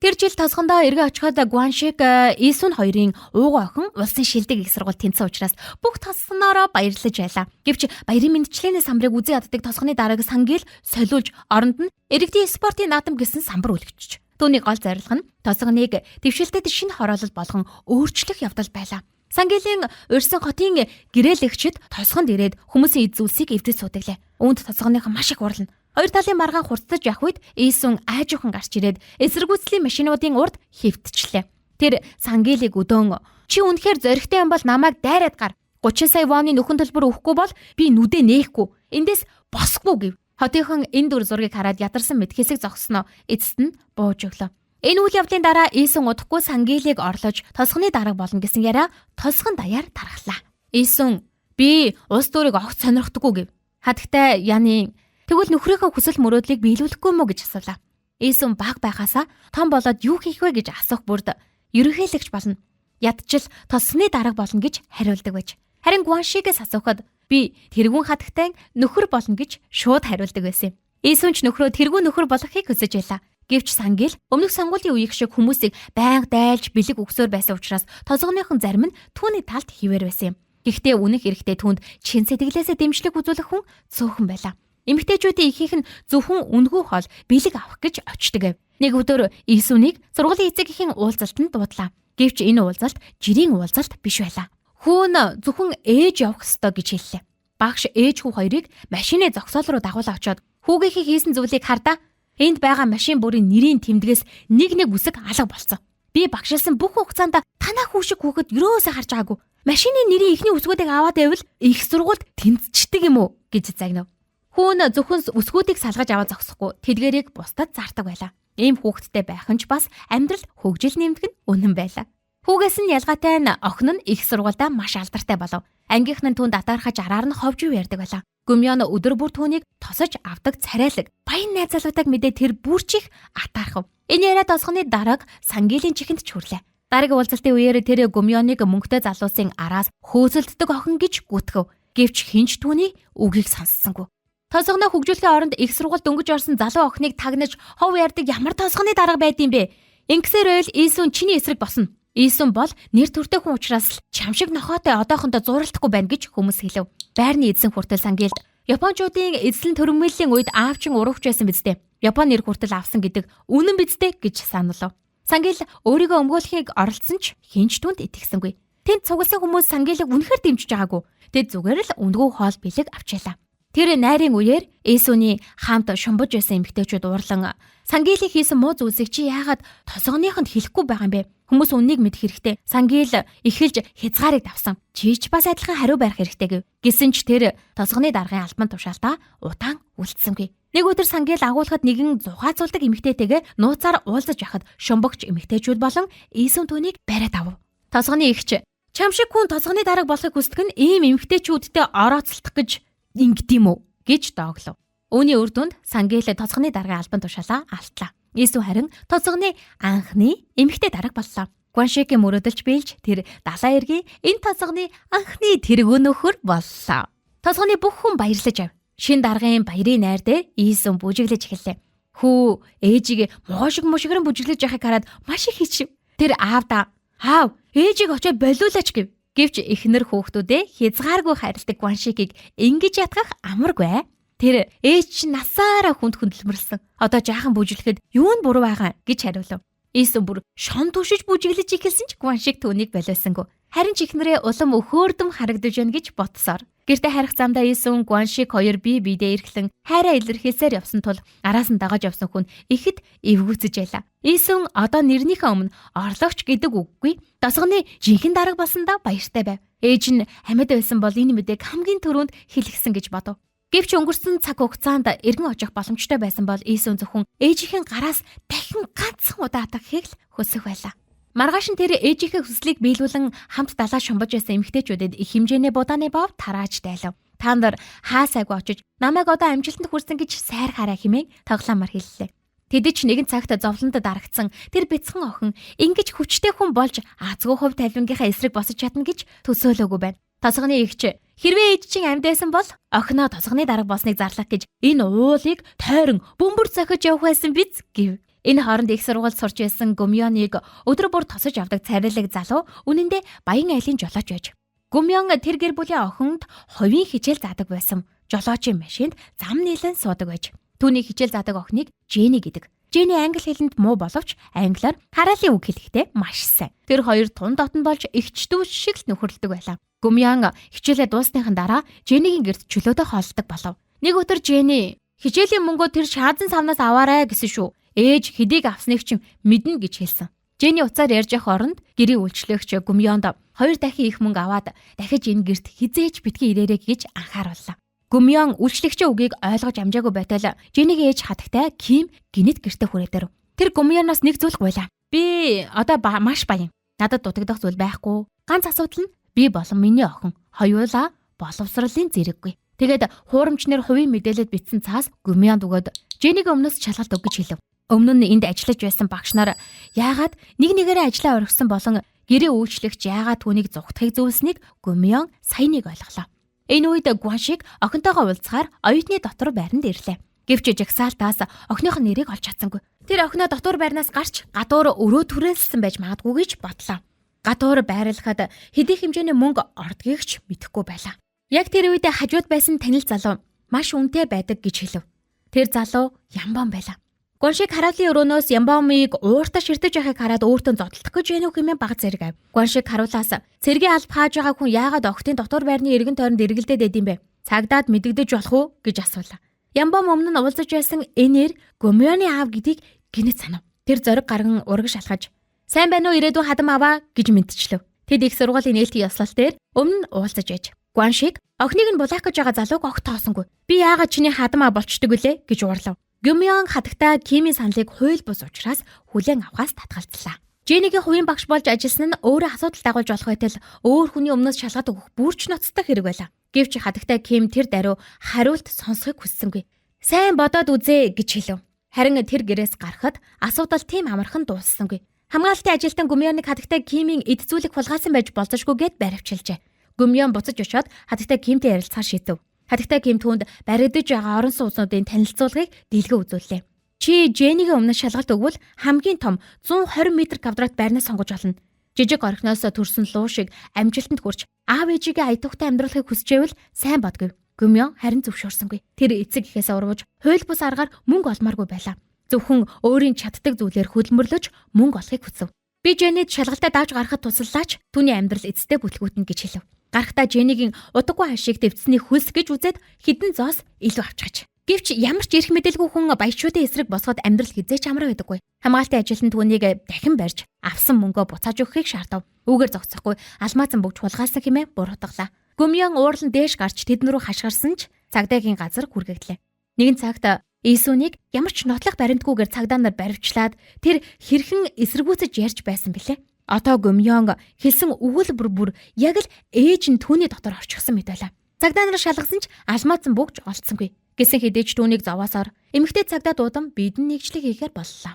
Тэр жил тосгондоо эргээ очиход Гуан шиг Иесун хоёрын ууган охин улсын шилдэг их сургууль тэнцсэн учраас бүх тосгоноороо баярлаж байлаа. Гэвч баярын мэндчилгээний самбарыг үзэн яддаг тосгоны дарааг сангил солиулж оронд нь иргэдийн спортын наадам гэсэн самбар үлгэж. Түүний гол зорилго нь тосгоныг дэвшилтэд шинэ хороолол болгон өөрчлөх явдал байлаа. Сангилийн урьсан хотын гэрээлэгчид тосгонд ирээд хүмүүсийн эд зүйлсийг эвдэж суудаглаа. Үүнд тосгоныхан маш их урлана. Хоёр талын маргаан хурцдаж явх үед Иесун айжуухан гарч ирээд эсэргүүцлийн машинуудын урд хэвтчихлээ. Тэр Сангилийг өдөөн чи үнэхээр зоригтой юм бол намайг дайраад гар. 30 сая воны нөхөн төлбөр өгөхгүй бол би нүдэ нээхгүй. Эндээс босхгүй гэв. Хотынхан энэ дүр зургийг хараад ядарсан мэт хэсэг зогсноо эцэст нь бууж өглөө. Энэ үйл явдлын дараа Иесун удахгүй Сангилийг орлож тосгоны дарга болно гэсэн яриа тосгон даяар тархлаа. Иесун би улс төрийг огт сонирхдаггүй гэв. Хатагтай яны тэгвэл нөхрийнхөө хүсэл мөрөөдлийг биелүүлэхгүй мүү гэж асуулаа. Иесун баг байхаасаа том болоод юу хийх вэ гэж асуух бүрд ерөнхийлөгч болно. Ядчил тосгоны дарга болно гэж хариулдаг байж. Харин Гуан шигээс асуухад би тэргүүн хатагтай нөхөр болно гэж шууд хариулдаг байсан юм. Иесун ч нөхрөө тэргүүн нөхөр болохыг хүсэж байлаа. Гэвч Сангил өмнөх сонгуулийн үеиг шиг хүмүүсийг байнга дайлж бэлэг өгсөөр байсан учраас тосгоныхон зарим нь түүний талд хിവэр байсан юм. Гэхдээ үнэх эрэхтэй түүнд чин сэтгэлээсээ дэмжлэг үзүүлэх хүн цөөхөн байлаа. Эмэгтэйчүүдийн ихийнх нь зөвхөн үнгүй хол бэлэг авах гэж очдөг. Нэг өдөр Иесунийг сургуулийн эцэг эхийн уулзалтанд дуудлаа. Гэвч энэ уулзалт жирийн уулзалт биш байлаа. Хүүн зөвхөн ээж явах ёстой гэж хэллээ. Багш ээж хүү хоёрыг машины зогсоол руу дагуулж очоод хүүгийнхээ хийсэн зүйлийг хардаа. Энд байгаа машин бүрийн нэрийн тэмдгээс нэг үсэг алга болсон. Би багшилсан бүх хугацаанд танаа хүү шиг хүүхэд юроосоо харж байгаагүй. Машины нэрийн ихний үсгүүдийг аваад байвал их сургуульд тэнцчдэг юм уу гэж загнав. Хүүн зөвхөн үсгүүдийг салгаж аваад зогсохгүй тэдгэрийг бусдад зардаг байлаа. Ийм хүүхэдтэй байх нь ч бас амьдрал хөгжил нэмдэг нь үнэн байлаа. Хүүгээс нь ялгаатай нь охин нь их сургуультай маш алдартай болов. Ангийнх нь түүнд атаархаж араар нь ховж юу ярьдаг байлаа. Гүмён өдөр бүр түүнийг тосож авдаг царайлаг. Баян найзалуудаг мэдээ тэр бүрчих атаархав. Энэ яриа тосгоны дараг Сангилийн чихэнд ч хүрлээ. Дараагийн уулзалтын үеэр тэр Гүмёныг мөнгөтэй залуусын араас хөөцөлддөг охин гэж гүтгэв. Гэвч хинч түүний үгийг сонссонгүй. Тосгоноо хөгжүүлэхийн оронд их сургууль дөнгөж орсон залуу охиныг тагнаж хов ярддаг ямар тосгоны дарга байдсан бэ? Ингэсээр ойл Ийсүн чиний эсрэг босно. Ийсүн бол нэр төртэй хүн учраас л чамшиг нохоотой одоохондоо зуралдахгүй байна гэж хүмүүс хэлв. Байрны эзэн хүртэл Сангилд Япончуудын эзлэн төрөмгөөллийн үед аавчин урагч байсан биз дээ. Япон нэр хүртэл авсан гэдэг үнэн биз дээ гэж сануулв. Сангил өөрийгөө өмгөөлөхийг оролцсон ч хинч түнд итгэсэнгүй. Тэнд цугласан хүмүүс Сангилыг үнэхээр дэмжиж байгаагүй. Тэд зүгээр л үндгүү хоол бэлэг авчаалаа. Тэр найрын үеэр Ийсүний хамт шумбаж байсан эмэгтэйчүүд уурлан Сангилийг хийсэн муу зүйлсийг чи яагаад тосгоныхонд хэлэхгүй байгаа юм бэ? Хүмүүс үннийг мэдэх хэрэгтэй. Сангил эхэлж хязгаарыг давсан. Чи ч бас адилхан хариу барих хэрэгтэй гэв. Гэсэн ч тэр тосгоны даргын албан тушаалтаа удаан үлдсэнгүй. Нэг өдөр Сангил агуулгад нэгэн зугаацуулдаг эмэгтэйтэйгээ нууцаар уулзаж яхад шумбагч эмэгтэйчүүд болон Ийсүн түүнийг бариад авав. Тосгоны эгч чамшиг хүн тосгоны дарга болохыг хүсдэг нь ийм эмэгтэйчүүдтэй орооцолдох гэж ингэдэм үү гэж дооглов. Үүний үр дүнд Сангил тосгоны даргын албан тушаалаа алтлаа. Ийсүн харин тосгоны анхны эмэгтэй дарга боллоо. Гуаншигийн мөрөөдөлж биелж тэр далайн эргийн энэ тосгоны анхны тэргүү нөхөр боллоо. Тосгоны бүх хүн баярлаж ав. Шин даргын баярын найр дээр Ийсүн бүжиглэж эхэллээ. Хүү ээжийг муушигран бүжиглэж яхахыг хараад маш их хичив. Тэр аав ээжийг очиод болиулаач гэв. Гэвч эхнэр хүүхдүүдээ хязгааргүй хайрладаг Гуаншигийг ингэж ятгах амаргүй. Тэр ээж чинь насаараа хүнд хөдөлмөрлсөн. Одоо жаахан бүжиглэхэд юу нь буруу байгаа гэж хариулв. Ийсүн бүр шон түшиж бүжиглэж ихэлсэн ч Гуаншиг түүнийг болиосонгүй. Харин ч эхнэрээ улам өхөөрдөм харагдаж байна гэж ботсоор. Гэртээ харих замдаа Ийсүн Гуаншиг хоёр бие биедээ эрхлэн хайраа илэрхийлсээр явсан тул араас нь дагаж явсан хүн ихэд эвгүүцэж байлаа. Ийсүн одоо нэрнийхээ өмнө орлогч гэдэг үггүй тосгоны жинхэнэ дарга болсондоо баяртай байв. Ээж нь амьд байсан бол энэ мэдээг хамгийн түрүүнд хэлгэсэн гэж бодов. Гэвч өнгөрсөн цаг хугацаанд эргэн очих боломжтой байсан бол Ийсүн зөвхөн ээжийнхэн гараас дахин ганцхан удаа атгахыг л хүсэх байлаа. Маргааш нь тэр ээжийнхээ хүслийг биелүүлэн хамт далаа шумбаж байсан эмэгтэйчүүдэд их хэмжээний будааны бов тарааж дайлав. Та нар хаа сайгүй очиж намайг одоо амжилтанд хүрсэн гэж сайр хараа хэмээн тоглоомор хэллээ. Тэд ч нэгэн цагт зовлонд дарагдсан тэр бяцхан охин ингэж хүчтэй хүн болж азгүй хувь тавилангийнхаа эсрэг босож чадна гэж төсөөлөөгүй байна. Тосгоны эгч хэрвээ ээж чинь амьд байсан бол охиноо тосгоны дарга болсныг зарлах гэж энэ уулыг тойрон бөмбөр зохиж явах байсан биз гэв. Энэ хооронд их сургуульд сурч байсан Гүмёныг өдөр бүр тосож авдаг царайлаг залуу үнэндээ баян айлын жолооч байж. Гүмён тэр гэр бүлийн охинд хувийн хичээл заадаг байсан. Жолоочийн машинд зам нийлэн суудаг байж. Түүний хичээл заадаг охиныг Жени гэдэг. Жени англи хэлэнд муу боловч англиар хараалын үг хэлэхдээ маш сайн. Тэр хоёр тун дотн болж эгчдүү шиг л нөхөрлөдөг байлаа. Гүмён хичээлээ дуусныхан дараа Женигийн гэрт чөлөөтэй хооллдог болов. Нэг өдөр Жени хичээлийн мөнгөө тэр шаазан савнаас аваарай гэсэн шүү. Ээж хэдийг авсныг ч мэднэ гэж хэлсэн. Жени уцаар ярьж явах оронд гэрийн үйлчлэгч Гүмёнд хоёр дахин их мөнгө аваад дахиж энэ гэрт хизээж битгий ирээрэй гэж анхаарууллаа. Гүмён үйлчлэгчийн үгийг ойлгож амжаагүй байтал Женигийн ээж хатагтай Ким гинэт гэртээ хүрээдэр. Тэр Гүмёноос нэг зүйл гуйлаа. Би одоо маш баян. Надад дутагдах зүйл байхгүй. Ганц асуудал нь би болон миний охин хоёулаа боловсролын зэрэггүй. Тэгээд хуурамчнэр хувийн мэдээлэлд бичсэн цаас Гүмёнд өгөөд Женигийн өмнөөс шалгалт өг гэж хэлв. Өмнө нь энд ажиллаж байсан багш нар яагаад нэгнээрээ ажлаа орхисон болон гэрээ үйлчлэгч яагаад түүнийг зугтахыг зөвлөснийг Гүмён саяныг ойлголоо. Энэ үед Гуаншиг охинтойгоо уулзахаар оюутны дотор байранд ирлээ. Гэвч жагсаалтаас охиных нь нэрийг олж чадсангүй. Тэр охиноо дотор байрнаас гарч гадуур өрөө түрээлсэн байж магадгүй гэж бодлоо. Гадуур байрлахад хэдий хэмжээний мөнгө ордгийг ч мэдэхгүй байлаа. Яг тэр үед хажууд байсан танил залуу маш үнэтэй байдаг гэж хэлв. Тэр залуу Ямбон байлаа. Гуаншиг хараалын өрөөнөөс Ямбомыг ууртаа ширтэж байхыг хараад өөртөө зодтолдох гэж байна уу хэмээн баг зэрэг ав. Гуаншиг харуулаас цэргийн алба хааж байгаа хүн яагаад охтын дотор байрны эргэн тойронд эргэлдээд байд юм бэ? Цагдаад мэдэгдэж болох уу гэж асуулаа. Ямбом өмнө нь уулзаж байсан энээр Гүмёны аав гэдгийг гинэт санав. Тэр зориг гарган ураг шалгаж сайн байна уу ирээдүйн хадам аваа гэж мэдчихлээ. Тэд их сургуулийн нээлтийн ёслол дээр өмнө уулзаж байж. Гуаншиг охиныг нь булаах гэж байгаа залууг огт тоосонгүй. Би яагаад чиний хадам аа болчдөг вүлээ гэж уурлав. Гүмён хатагтай Кимийн саналыг хууль бус учраас хүлээн авахаас татгалзлаа. Жэнигийн хувийн багш болж ажилласан нь өөрөө асуудал дагуулж болох байтал өөр хүний өмнөөс шалгаад өгөх бүрч ноцтой хэрэг байлаа. Гэвч хатагтай Ким тэр даруй хариулт сонсохыг хүссэнгүй. Сайн бодоод үзье гэж хэлв. Харин тэр гэрээс гарахад асуудал тийм амархан дууссангүй. Хамгаалтын ажилтан Гүмёныг хатагтай Кимийн эд зүйлийг хулгайсан байж болзошгүй гэд баривчилжээ. Гүмён буцаж очиод хатагтай Кимтэй ярилцахаар шийдэв. Хатагтай Ким түүнд баригдаж байгаа орон сууцнуудын танилцуулгыг дийлгэн үзүүллээ. Чи Жэнигийн өмнө шалгалт өгвөл хамгийн том 120 м² байрнаа сонгож олно. Жижиг орхиноос төрсөн луу шиг амжилтанд хүрч аав ээжигээ аятуухтай амьдрахыг хүсчээвэл сайн бодгив. Гүмён харин зөвшөөрсөнгүй. Тэр эцэг ихээс урвж хууль бус аргаар мөнгө олмааргүй байлаа. Зөвхөн өөрийн чаддаг зүйлээр хөдөлмөрлөж мөнгө олохыг хүсв. Би Жэнид шалгалтаа давж гарахад тусаллаач түүний амьдрал эцэстээ бүтлгүүтнэ гэж хэлв. Гарахтаа Жэнигийн удаггүй хашиг дэвцсний хөлс гэж үзээд хідэн зоос илүү авчгаач. Гэвч ямар ч эрх мэдэлгүй хүн баячуудын эсрэг босгоод амьдрал хизээч амраа байдаггүй. Хамгаалтын ажилтан түүнийг дахин барьж авсан мөнгөө буцааж өгөхийг шаардав. Үүгээр зогсохгүй алмаазан бөгж хулгайлсан хэмээн буруутгалаа. Гүмён уурлан дээш гарч тэдэн рүү хашгирсан ч цагдаагийн газар хүргэглээ. Нэгэн цагт Исүнийг ямар ч нотлох баримтгүйгээр цагдаа нар баривчлаад тэр хэрхэн эсэргүүцэж ярьж байсан бэлээ. Одоо Гүмён хэлсэн өгүүлбэр бүр яг л ээж нь түүний дотор орчихсон мэт байлаа. Цагдаа нар шалгасан ч алмаазан бөгж олцсонгүй. Гэсэн хэдий ч түүнийг зовоосоор эмэгтэй цагдаа дуудан бидэнд нэгжлэг хийхээр боллоо.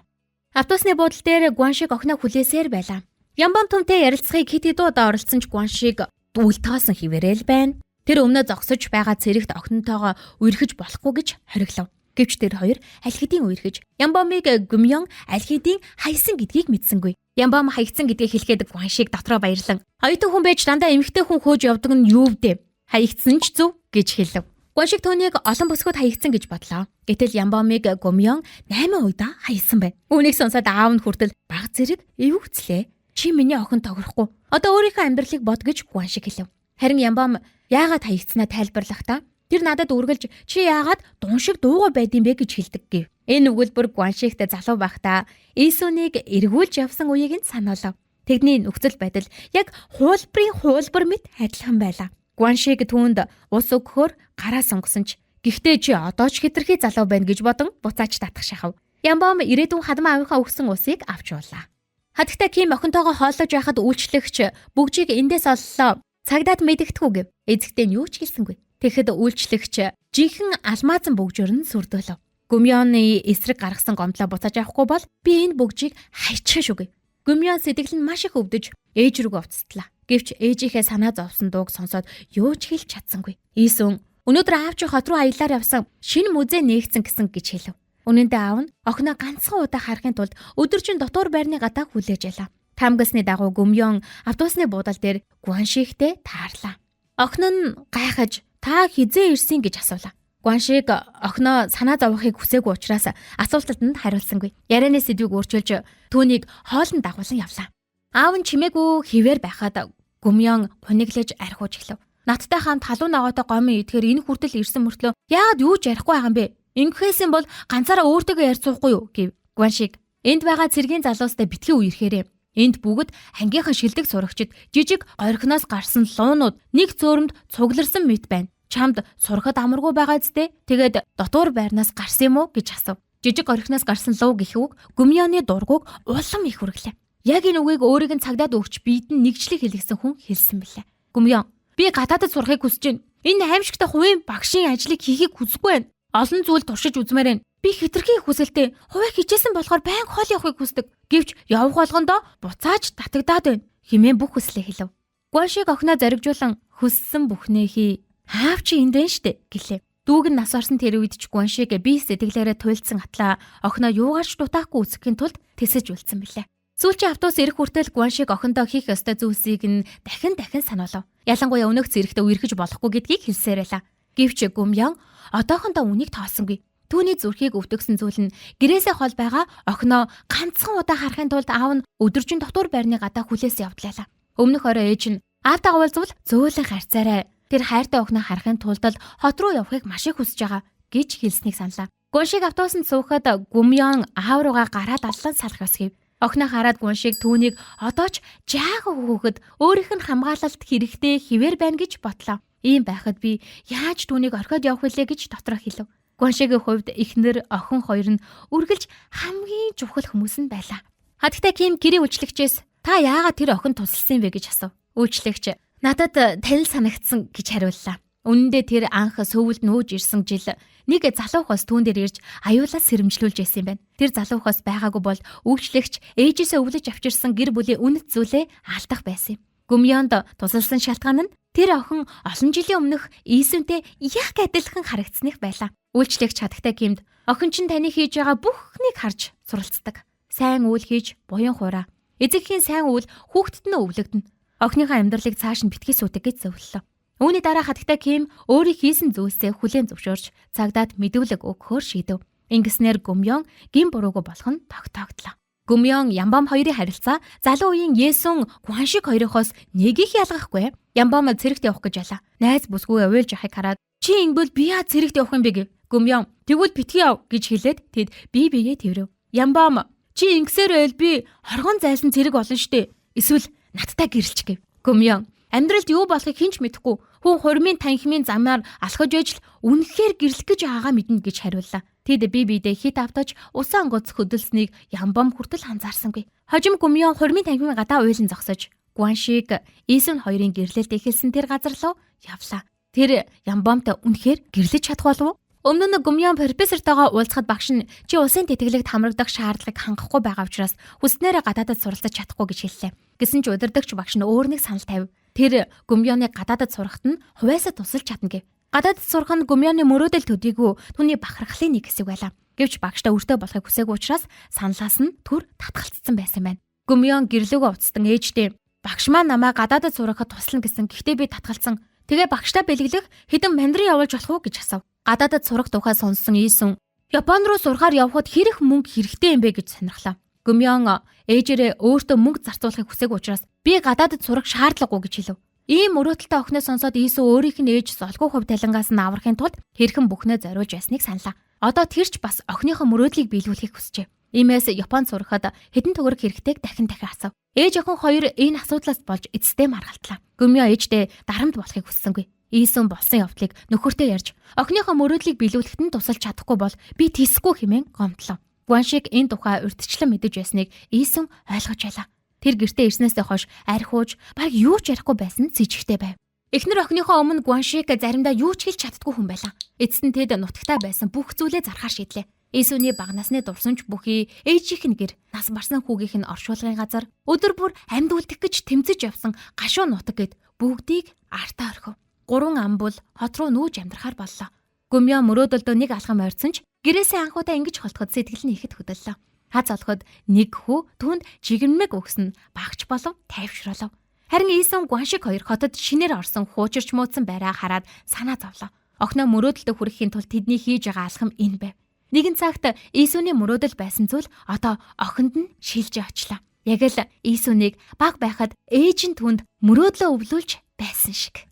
Автобусны буудлын дээр Гуаншиг охиноо хүлээсээр байлаа. Ямбан түмтэй ярилцахыг хэд удаа оролцсон ч Гуаншиг үлтгоосон хിവэрэл байна. Тэр өмнө зогсож байгаа цэрэгт охинтойгоо үерхэж болохгүй гэж хориглов. Гэвч тэр хоёр аль хэдийн үерхэж Ямбамыг Гүмён аль хэдийн хайсан гэдгийг мэдсэнгүй. Ямбам хаягдсан гэдгийг хэлэхэд Гуаншиг дотроо баярлан "Оюутан хүн байж дандаа эмэгтэй хүн хөөж явдаг нь юу вэ? Хаягдсан ч зүв" гэж хэлв. Гуаншиг түүнийг олон босгод хаягдсан гэж бодлоо. Гэтэл Ямбамыг Гүмён 8 удаа хаягсан байна. Үүнийг сонсоод аав нь хүртэл баг зэрэг эвгцлээ. "Чи миний охин тохирохгүй. Одоо өөрийнхөө амьдралыг бод" гэж Гуаншиг хэлв. Харин Ямбам яагаад хаягдсанаа тайлбарлахдаа тэр надад үргэлж "Чи яагаад дуун шиг дуугаа байдсан бэ" гэж хэлдэг гэв. Энэ өгүүлбэр Гуаншигт залуу байхдаа Исүнийг эргүүлж явсан үеийг нь санаалав. Тэдний нөхцөл байдал яг хуулбар мэт адилхан байлаа. Гуаншиг түүнд ус өгөхөөр гараа сунгасан ч "Гэхдээ чи одоо ч хэтэрхий залуу байна" гэж бодон буцааж татах шахав. Ямбам ирээдүйн хадмаа авийнхаа өгсөн усыг авч уулаа. Хатагтай Ким охинтойгоо хооллож байхад үйлчлэгч бүгжийг эндээс оллоо. Цагдаад мэдэгдэхүү гэв. Эзэгтэй нь юу ч хэлсэнгүй. Тэгэхэд үйлчлэгч жинхэнэ алмаазан бүгжөөр нь сүрдүүлв. Гүмёны эсрэг гаргасан гомдлоо буцааж авахгүй бол би энэ бүгжийг хайчих шүгэ. Гүмён сэтгэл нь маш их өвдөж ээж рүүгээ уцтлаа. Гэвч ээжийнхээ санаа зовсон дууг сонсоод юу ч хэлж чадсангүй. Исүн "Өнөөдөр аав чи хот руу аялаар явсан. Шинэ музей нээгцэн гэсэн" гэж хэлв. Үнэндээ аав нь охиноо ганцхан удаа харахын тулд өдөржин дотор байрны гадаа хүлээж ялав. Таамагсны дагуу Гүмён автобусны буудал дээр Гуаншигтэй таарлаа. Охин нь гайхаж "Та хизээ ирсэн" гэж асуулаа. Гуаншиг охиноо санаа зовохыг хүсээгүй учраас асуултанд нь хариулсангүй. Ярианы сэдвийг өөрчилж түүнийг хоолнд дагуулсан явлаа. Аав нь чимээгүй хിവэр байхад Гүмён хуниглаж архиуж эхлэв. "Надтай хамт халуун ногоотой гомын идэхээр энэ хүртэл ирсэн мөртлөө яагаад юу ч ярихгүй байгаа юм бэ? Ингэхээсэн бол ганцаараа өөртөөгөө ярьж суухгүй юу?" гэв. Гуаншиг "Энд байгаа цэргийн залуустай битгий үерхээрээ. Энд бүгд ангийнхан шилдэг сурагчид, жижиг горхиноос гарсан луунууд нэг цөөрөмд цугларсан мэт байна. Чамд сурахад амаргүй байгаа зү? Тэгээд дотор байрнаас гарсан юм уу?" гэж асуув. Жижиг горхиноос гарсан луу гэх үг Гүмёны дургуг улам их хүргэлээ. Яг энэ үгийг өөрийг нь цагдаад өгч биед нь нэгжлэг хэлгсэн хүн хэлсэн билээ. "Гүмён, би гадаадд сурахыг хүсэж байна. Энэ аимшигтай хувийн багшийн ажлыг хийхийг хүсэхгүй байна. Олон зүйл туршиж үзмээр байна. Би хэтэрхий хүсэлтэй. Хуваа хичээсэн болохоор байнга хоол явахыг хүсдэг. Гэвч явах болгондоо буцааж татагдаад байна" хэмээн бүх хүслээ хэлв. Гуаншиг охиноо зоригжуулан "Хүссэн бүхнээ хий. Аав чи энд байна штэ" гэлээ. Дүүг нь нас орсон тэр үед ч Гуаншиг би сэтгэлээрээ туйлдсан атлаа охиноо юугаарч дутаахгүй үсгэхийн тулд тэсэж үлдсэн билээ. Сүүлчийн автобус ирэх хүртэл Гуаншиг охиндоо хийх ёстой зүйлсийг нь дахин санаалав. Ялангуяа өнөөх зэрэгтээ үерхэж болохгүй гэдгийг хэлсээр байлаа. Гэвч Гүмён одоохондоо үнийг тооссонгүй. Түүний зүрхийг өвдөгсөн зүйл нь гэрээсээ хол байгаа охиноо ганцхан удаа харахын тулд аав нь өдөржин дотор байрны гадаа хүлээс явдлаа. Өмнөх орой ээж нь "Аавтайгаа уулзвал зөөлөн харьцаарай. Тэр хайртай охиноо харахын тулд хот руу явахыг маш их хүсэж байгаа" гэж хэлснийг саналаа. Гуаншиг автобусанд суухад Гүмён аав руугаа гараад аллан салах ёс гэв. Охиноо хараад Гуаншиг түүнийг одоо ч жаахан хөөхөд өөрийнх нь хамгаалалт хэрэгтэй хിവэр байна гэж бодлоо. Ийм байхад би яаж түүнийг орхиод явах вүлээ гэж дотроо хэлв. Гуаншигийн хувьд эхнэр охин хоёр нь үргэлж хамгийн чухал хүмүүс нь байлаа. Хатагтай Ким гэрээ үйлчлэгчээс та яагаад тэр охин тусалсан бэ гэж асуув. Үйлчлэгч надад танил санагдсан гэж хариуллаа. Үнэн дээр тэр анх сөвөлд нүүж ирсэн жил нэг залуухаас түүн дээр ирж аюулаас сэрэмжлүүлж байсан юм байна. Тэр залуухаас байгаагүй бол үйлчлэгч ээжээсээ өвлөж авчирсан гэр бүлийн үнэт зүйлээ алдах байсан юм. Гүмьёнд тусалсан шалтгаан нь тэр охин олон жилийн өмнөх Иесүнтэй яг адилхан харагдсаных байлаа. Үйлчлэгч хатагтай Кимд охин чинь таны хийж байгаа бүхнийг харж суралцдаг. Сайн үйл хийж буян хуураа. Эзэгхийн сайн үйл хүүхдэд нь өвлөгдөнө. Охиныхаа амьдралыг цааш нь битгий сүйдэг гэж зөвлөлөө. Үүний дараа хатагтай Ким өөрийн хийсэн зүйлсээ хүлээн зөвшөөрч цагдаад мэдүүлэг өгөхөөр шийдэв. Ингэснээр Гүмьён гин буруугүй болох нь тогтоогдлоо. Гүмьён Ямбам хоёрын харилцаа залуу үеийн Есүн Гуаншиг хоёроос нэг их ялгахгүй. Ямбам цэрэгт явах гэж ялаа. Найз бүсгүй уйлж яхахыг хараад чи ингэвэл би яа цэрэгт явах юм бэ гэв. Гүмьён тэгвэл битгий яв гэж хэлээд тэд бие биеэ тэрв. Ямбам чи ингэсээр байл би хоргон зайлсан цэрэг болно штэ. Эсвэл надтай гэрэлч гэв. Гүмьён амьдралд юу болохыг хинч мэдэхгүй. Хүн хурмын танхимын замаар алхаж ижил үнэхээр гэрлэх гэж байгаа мэднэ гэж хариуллаа. Тэд бие биедээ хит автаж усан гоц хөдөлснийг Ямбам хүртэл анзаарсангүй. Хожим Гүмьён хурмын танхимын гадаа уйлан зогсож Гуаншиг Иесүн хоёрын гэрлэлт эхэлсэн тэр газар руу явлаа. Тэр Ямбамтай үнэхээр гэрлэж чадах болов уу? Өмнө нь Гүмьён профессортойгоо уулзахад багш нь чи улсын тэтгэлэгт хамрагдах шаардлагыг хангахгүй байгаа учраас хүснээрээ гадаадад суралцаж чадахгүй гэж хэллээ. Гэсэн ч удирдагч багш нь өөр нэг санал тавив. Тэр Гүмьёныг гадаадад сурахад нь хувьяасаа тусалж чадна гэв. Гадаадад сурах нь Гүмьёны мөрөөдөл төдийгүй түүний бахархлын нэг хэсэг байлаа. Гэвч багштай өртөө болохыг хүсээгүй учраас саналаас нь түр татгалцсан байсан байна. Гүмьён гэрлөөгөө уцтан ээжтэй багш маань намайг гадаадад сурахад туслана гэсэн. Гэхдээ би татгалцсан. Тэгээ багштай бэлгэлэх хэдэн мандрын явуулж болох уу гэж асуув. Гадаадад сурах тухай сонссон Иесүн Япон руу сурахаар явхад хэрэг мөнгө хэрэгтэй юм бэ гэж сонирхлоо. Гүмьён ээжээрээ өөртөө мөнгө зарцуулахыг хүсээгүй учраас би гадаадад сурах шаардлагагүй гэж хэлв. Ийм мөрөөдөлтэй охиноос сонсоод Иесү өөрийнх нь ээж золгүй хөв талангаас нь аврахын тулд хэрхэн бүхнээ зориулж байсныг саналаа. Одоо тэрч бас охиныхоо мөрөөдлийг биелүүлэхийг хүсжээ. Иймээс Японд сурахад хэдэн төгрөг хэрэгтэйг дахин асуув. Ээж охин хоёр энэ асуудлаас болж эцэстээ маргалтлаа. Гүмьён ээжтэй дарамт болохыг хүссэнгүй. Иесүн болсон явдлыг нөхөртөө ярьж охиныхоо мөрөөдлийг биелүүлэхэд нь тусалж чадахгүй бол би тийсэхгүй хэмээн гомдлоо. Гуаншиг энэ тухай урьдчилан мэдэж байсныг Иесүн ойлгож байлаа. Тэр гэртээ ирснээсээ хойш архиуж баг юу ч ярихгүй байсан нь зижигтэй байв. Эхнэр охиныхоо өмнө Гуаншиг заримдаа юу ч хэлж чаддгүй хүн байлаа. Эцэст нь тэд нутагтаа байсан бүх зүйлээ зархаар шийдлээ. Иесүний баг насны дурсамж бүхий, ээжийнх нь гэр, нас барсан хүүгийнх нь оршуулгын газар, өдөр бүр амьд үлдэх гэж тэмцэж явсан гашуун нутаг гэд бүгдийг артаа орхив. 3 амбул хот руу нүүж амьдрахаар боллоо. Гүмьён мөрөөдөлдөө нэг алхам ойрцсон ч гэрээсээ анхудаа ингэж холтоход сэтгэл нь ихэд хөдөллөө. Хаз олоход нэг хүү түүнд жигэрмэг өгсөн багч болов тайвшруулав. Харин Иесүн Гуаншиг хоёр хотод шинээр орсон хуучирч муудсан байраа хараад санаа зовлоо. Охиноо мөрөөдөлдөө хүрэхийн тулд тэдний хийж байгаа алхам энэ байв. Нэгэн цагт Иесүний мөрөөдөл байсан зүйл одоо охинд нь шилж очлоо. Яг л Иесүнийг баг байхад ээж нь түнд мөрөөдлөө өвлүүлж байсан шиг.